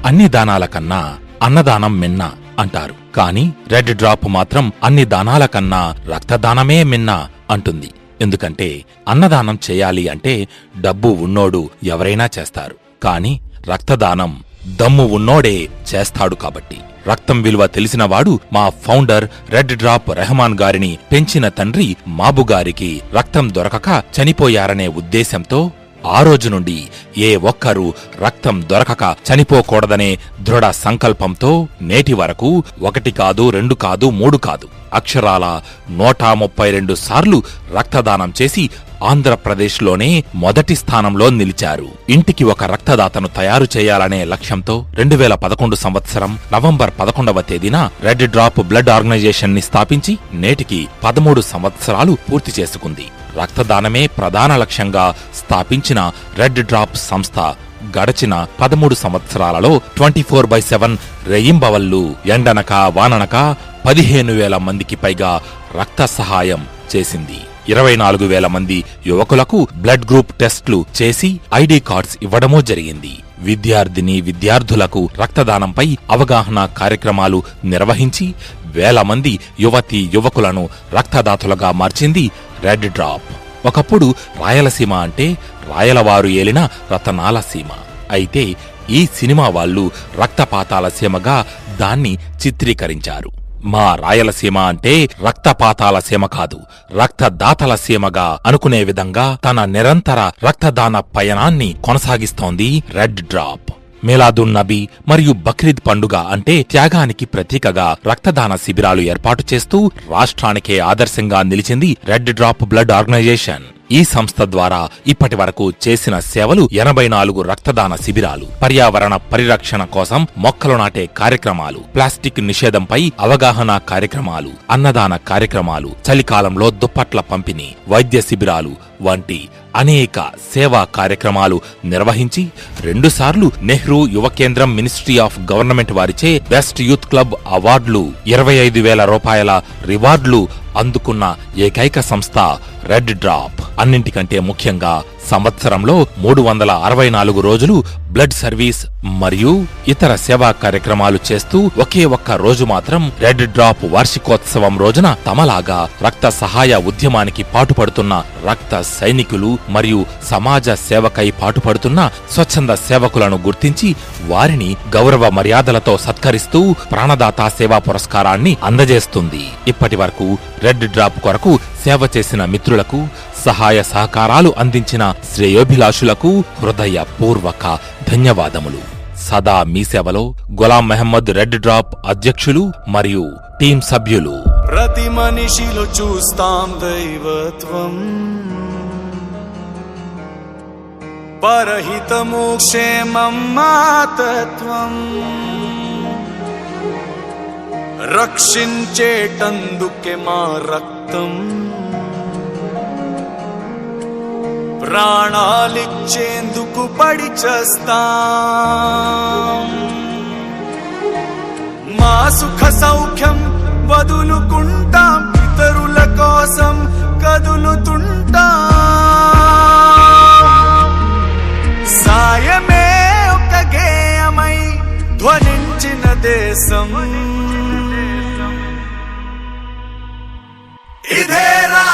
అన్ని దానాల కన్నా అన్నదానం మిన్న అంటారు. కాని రెడ్ డ్రాప్ మాత్రం అన్ని దానాల కన్నా రక్తదానమే మిన్న అంటుంది. ఎందుకంటే అన్నదానం చేయాలి అంటే డబ్బు ఉన్నోడు ఎవరైనా చేస్తారు, కాని రక్తదానం దమ్ము ఉన్నోడే చేస్తాడు. కాబట్టి రక్తం విలువ తెలిసినవాడు మా ఫౌండర్ రెడ్ డ్రాప్ రెహమాన్ గారిని పెంచిన తండ్రి మాబుగారికి రక్తం దొరకక చనిపోయారనే ఉద్దేశంతో ఆ రోజు నుండి ఏ ఒక్కరూ రక్తం దొరకక చనిపోకూడదనే దృఢ సంకల్పంతో నేటి వరకు 1 కాదు 2 కాదు 3 కాదు అక్షరాల 132 సార్లు రక్తదానం చేసి ఆంధ్రప్రదేశ్లోనే మొదటి స్థానంలో నిలిచారు. ఇంటికి ఒక రక్తదాతను తయారు చేయాలనే లక్ష్యంతో 2011 సంవత్సరం నవంబర్ 11వ తేదీన రెడ్ డ్రాప్ బ్లడ్ ఆర్గనైజేషన్ ని స్థాపించి నేటికి 13 సంవత్సరాలు పూర్తి చేసుకుంది. రక్తదానమే ప్రధాన లక్ష్యంగా స్థాపించిన రెడ్ డ్రాప్ సంస్థ గడచిన 13 సంవత్సరాలలో 24/7 రెయింబవళ్లు ఎండనక వాననక 15,000 మందికి పైగా రక్త సహాయం చేసింది. 24,000 మంది యువకులకు బ్లడ్ గ్రూప్ టెస్ట్లు చేసి ఐడి కార్డ్స్ ఇవ్వడమూ జరిగింది. విద్యార్థులకు రక్తదానంపై అవగాహన కార్యక్రమాలు నిర్వహించి వేల మంది యువకులను రక్తదాతలుగా మార్చింది రెడ్ డ్రాప్. ఒకప్పుడు రాయలసీమ అంటే రాయలవారు ఏలిన రతనాల సీమ. అయితే ఈ సినిమా వాళ్ళు రక్తపాతాల సీమగా దాన్ని చిత్రీకరించారు. మా రాయలసీమ అంటే రక్తపాతాల సీమ కాదు, రక్తదాతల సీమగా అనుకునే విధంగా తన నిరంతర రక్తదాన పయనాన్ని కొనసాగిస్తోంది రెడ్ డ్రాప్. మిలాదున్ నబీ మరియు బక్రీద్ పండుగ అంటే త్యాగానికి ప్రతీకగా రక్తదాన శిబిరాలు ఏర్పాటు చేస్తూ రాష్ట్రానికే ఆదర్శంగా నిలిచింది రెడ్ డ్రాప్ బ్లడ్ ఆర్గనైజేషన్. ఈ సంస్థ ద్వారా ఇప్పటి వరకు చేసిన సేవలు 84 రక్తదాన శిబిరాలు, పర్యావరణ పరిరక్షణ కోసం మొక్కలు నాటే కార్యక్రమాలు, ప్లాస్టిక్ నిషేధంపై అవగాహన కార్యక్రమాలు, అన్నదాన కార్యక్రమాలు, చలికాలంలో దుప్పట్ల పంపిణీ, వైద్య శిబిరాలు వంటి అనేక సేవా కార్యక్రమాలు నిర్వహించి 2 సార్లు నెహ్రూ యువ కేంద్రం మినిస్ట్రీ ఆఫ్ గవర్నమెంట్ వారిచే బెస్ట్ యూత్ క్లబ్ అవార్డులు, 25,000 రూపాయల రివార్డులు అందుకున్న ఏకైక సంస్థ రెడ్ డ్రాప్. అన్నింటికంటే ముఖ్యంగా సంవత్సరంలో 364 రోజులు బ్లడ్ సర్వీస్ మరియు ఇతర సేవా కార్యక్రమాలు చేస్తూ ఒకే ఒక్క రోజు మాత్రం రెడ్ డ్రాప్ వార్షికోత్సవం రోజున తమలాగా రక్త సహాయ ఉద్యమానికి పాటుపడుతున్న రక్త సైనికులు మరియు సమాజ సేవకై పాటుపడుతున్న స్వచ్ఛంద సేవకులను గుర్తించి వారిని గౌరవ మర్యాదలతో సత్కరిస్తూ ప్రాణదాత సేవా పురస్కారాన్ని అందజేస్తుంది. ఇప్పటి వరకు రెడ్ డ్రాప్ కొరకు సేవ చేసిన మిత్రులకు, సహాయ సహకారాలు అందించిన శ్రేయోభిలాషులకు హృదయపూర్వక ధన్యవాదములు. సదా మీ సేవలో గులాం మహమ్మద్, రెడ్ డ్రాప్ అధ్యక్షులు మరియు టీం సభ్యులు. ప్రతి మనిషిలో చూస్తాం దైవత్వం, పరహితము క్షేమం మాతత్వం, రక్షించేటందుకే మా రక్తం, ప్రాణాలిచ్చేందుకు పడి చేస్తాం. మా సుఖ సౌఖ్యం వదులుకుంటాం, ఇతరుల కోసం కదులుతుంటాం. సాయమే ఒక గేయమై ధ్వనించిన దేశం, ఇదే రా